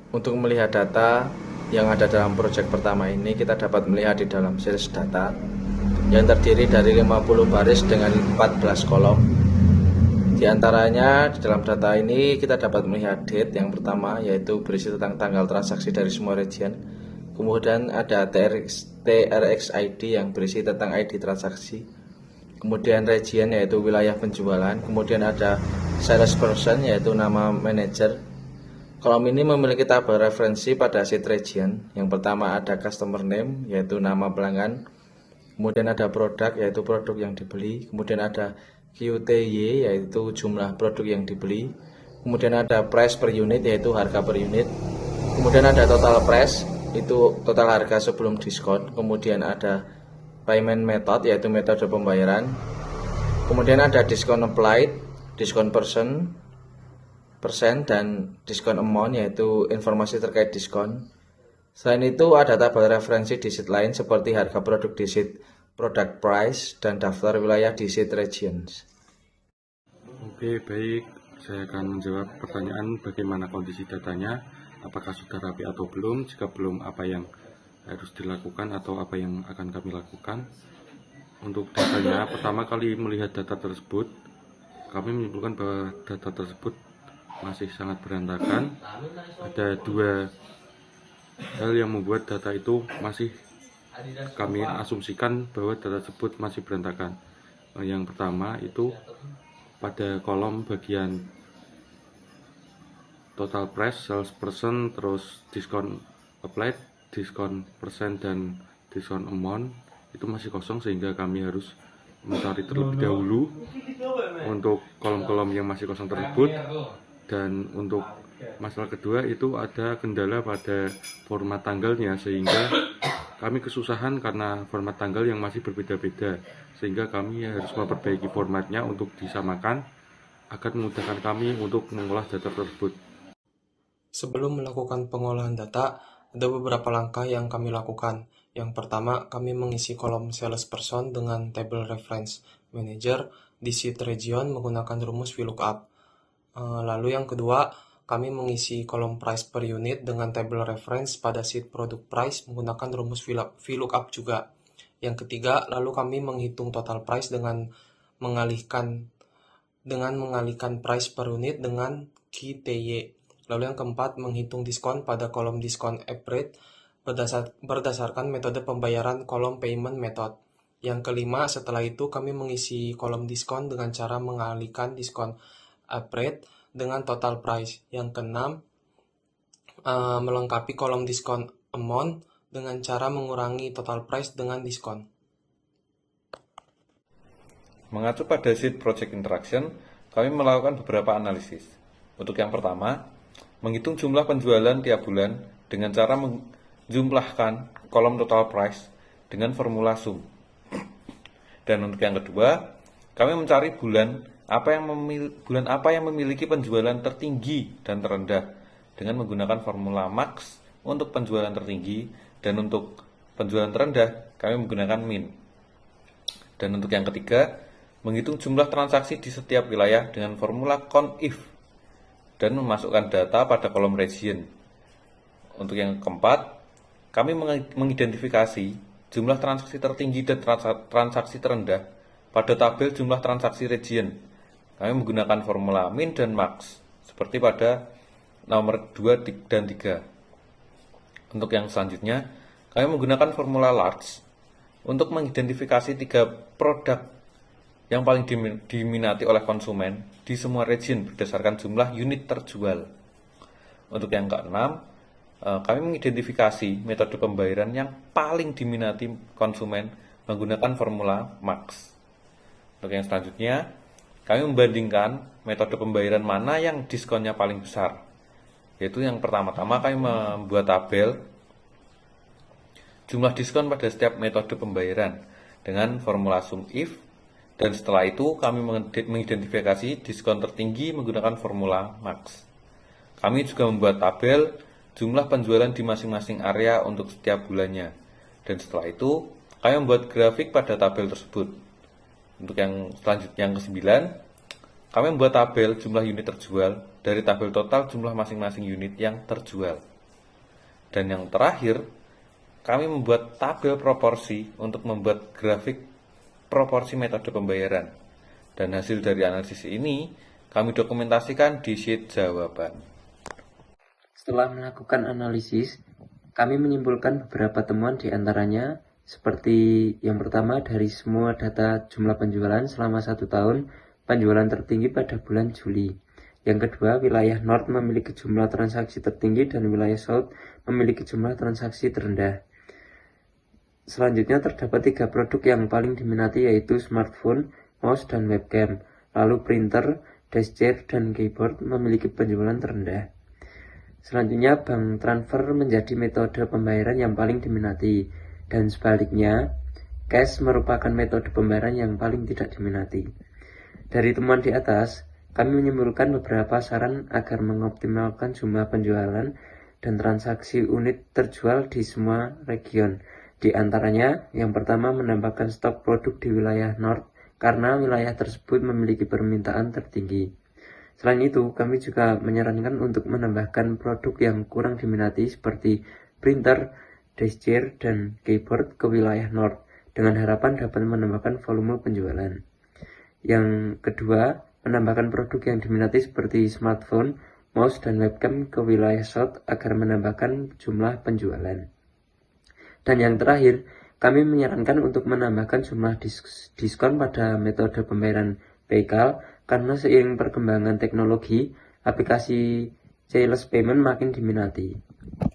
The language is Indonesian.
Untuk melihat data yang ada dalam proyek pertama ini, kita dapat melihat di dalam sales data yang terdiri dari 50 baris dengan 14 kolom. Di antaranya di dalam data ini kita dapat melihat date yang pertama, yaitu berisi tentang tanggal transaksi dari semua region. Kemudian ada TRX ID yang berisi tentang ID transaksi. Kemudian region yaitu wilayah penjualan. Kemudian ada salesperson yaitu nama manajer. Kolom ini memiliki tabel referensi pada sheet region. Yang pertama ada customer name yaitu nama pelanggan. Kemudian ada produk yaitu produk yang dibeli. Kemudian ada QTY yaitu jumlah produk yang dibeli. Kemudian ada price per unit yaitu harga per unit. Kemudian ada total price itu total harga sebelum diskon. Kemudian ada payment method yaitu metode pembayaran. Kemudian ada diskon applied, diskon persen dan diskon amount yaitu informasi terkait diskon. Selain itu ada tabel referensi di sheet lain seperti harga produk di sheet product price dan daftar wilayah di sheet regions. Oke, baik. Saya akan menjawab pertanyaan bagaimana kondisi datanya, apakah sudah rapi atau belum, jika belum apa yang harus dilakukan atau apa yang akan kami lakukan. Untuk datanya, pertama kali melihat data tersebut, kami menyimpulkan bahwa data tersebut masih sangat berantakan. Ada dua hal yang membuat data itu masih kami asumsikan bahwa data tersebut masih berantakan. Yang pertama itu pada kolom bagian total price, sales person, terus diskon applied, diskon persen dan diskon amount itu masih kosong, sehingga kami harus mencari terlebih dahulu untuk kolom-kolom yang masih kosong tersebut. Dan untuk masalah kedua itu ada kendala pada format tanggalnya, sehingga kami kesusahan karena format tanggal yang masih berbeda-beda, sehingga kami harus memperbaiki formatnya untuk disamakan agar memudahkan kami untuk mengolah data tersebut. Sebelum melakukan pengolahan data, ada beberapa langkah yang kami lakukan. Yang pertama, kami mengisi kolom salesperson dengan table reference manager di sheet region menggunakan rumus VLOOKUP. Lalu yang kedua, kami mengisi kolom price per unit dengan table reference pada sheet product price menggunakan rumus VLOOKUP juga. Yang ketiga, lalu kami menghitung total price dengan mengalihkan price per unit dengan QTY. Lalu yang keempat, menghitung diskon pada kolom diskon average berdasarkan metode pembayaran kolom payment method. Yang kelima, setelah itu kami mengisi kolom diskon dengan cara mengalihkan diskon average dengan total price. Yang keenam, melengkapi kolom diskon amount dengan cara mengurangi total price dengan diskon. Mengacu pada sheet project interaction, kami melakukan beberapa analisis. Untuk yang pertama, menghitung jumlah penjualan tiap bulan dengan cara menjumlahkan kolom total price dengan formula sum. Dan untuk yang kedua, kami mencari bulan apa yang memiliki penjualan tertinggi dan terendah dengan menggunakan formula max untuk penjualan tertinggi, dan untuk penjualan terendah kami menggunakan min. Dan untuk yang ketiga, menghitung jumlah transaksi di setiap wilayah dengan formula count if dan memasukkan data pada kolom region. Untuk yang keempat, kami mengidentifikasi jumlah transaksi tertinggi dan transaksi terendah pada tabel jumlah transaksi region. Kami menggunakan formula min dan max, seperti pada nomor 2 dan 3. Untuk yang selanjutnya, kami menggunakan formula large untuk mengidentifikasi 3 produk yang paling diminati oleh konsumen di semua region berdasarkan jumlah unit terjual. Untuk yang keenam, kami mengidentifikasi metode pembayaran yang paling diminati konsumen menggunakan formula max. Untuk yang selanjutnya, kami membandingkan metode pembayaran mana yang diskonnya paling besar. Yaitu yang pertama-tama kami membuat tabel jumlah diskon pada setiap metode pembayaran dengan formula sum if. Dan setelah itu kami mengidentifikasi diskon tertinggi menggunakan formula max. Kami juga membuat tabel jumlah penjualan di masing-masing area untuk setiap bulannya. Dan setelah itu kami membuat grafik pada tabel tersebut. Untuk yang selanjutnya, yang ke-9, kami membuat tabel jumlah unit terjual dari tabel total jumlah masing-masing unit yang terjual. Dan yang terakhir, kami membuat tabel proporsi untuk membuat grafik proporsi metode pembayaran. Dan hasil dari analisis ini kami dokumentasikan di sheet jawaban. Setelah melakukan analisis, kami menyimpulkan beberapa temuan di antaranya seperti yang pertama, dari semua data jumlah penjualan selama 1 tahun, penjualan tertinggi pada bulan Juli. Yang kedua, wilayah North memiliki jumlah transaksi tertinggi dan wilayah South memiliki jumlah transaksi terendah. Selanjutnya terdapat 3 produk yang paling diminati, yaitu smartphone, mouse, dan webcam. Lalu printer, desk chair, dan keyboard memiliki penjualan terendah. Selanjutnya, bank transfer menjadi metode pembayaran yang paling diminati, dan sebaliknya, cash merupakan metode pembayaran yang paling tidak diminati. Dari temuan di atas, kami menyimpulkan beberapa saran agar mengoptimalkan jumlah penjualan dan transaksi unit terjual di semua region. Di antaranya, yang pertama, menambahkan stok produk di wilayah North karena wilayah tersebut memiliki permintaan tertinggi. Selain itu, kami juga menyarankan untuk menambahkan produk yang kurang diminati seperti printer, desk chair, dan keyboard ke wilayah North dengan harapan dapat menambahkan volume penjualan. Yang kedua, menambahkan produk yang diminati seperti smartphone, mouse, dan webcam ke wilayah South agar menambahkan jumlah penjualan. Dan yang terakhir, kami menyarankan untuk menambahkan jumlah diskon pada metode pembayaran PayPal karena seiring perkembangan teknologi, aplikasi keyless payment makin diminati.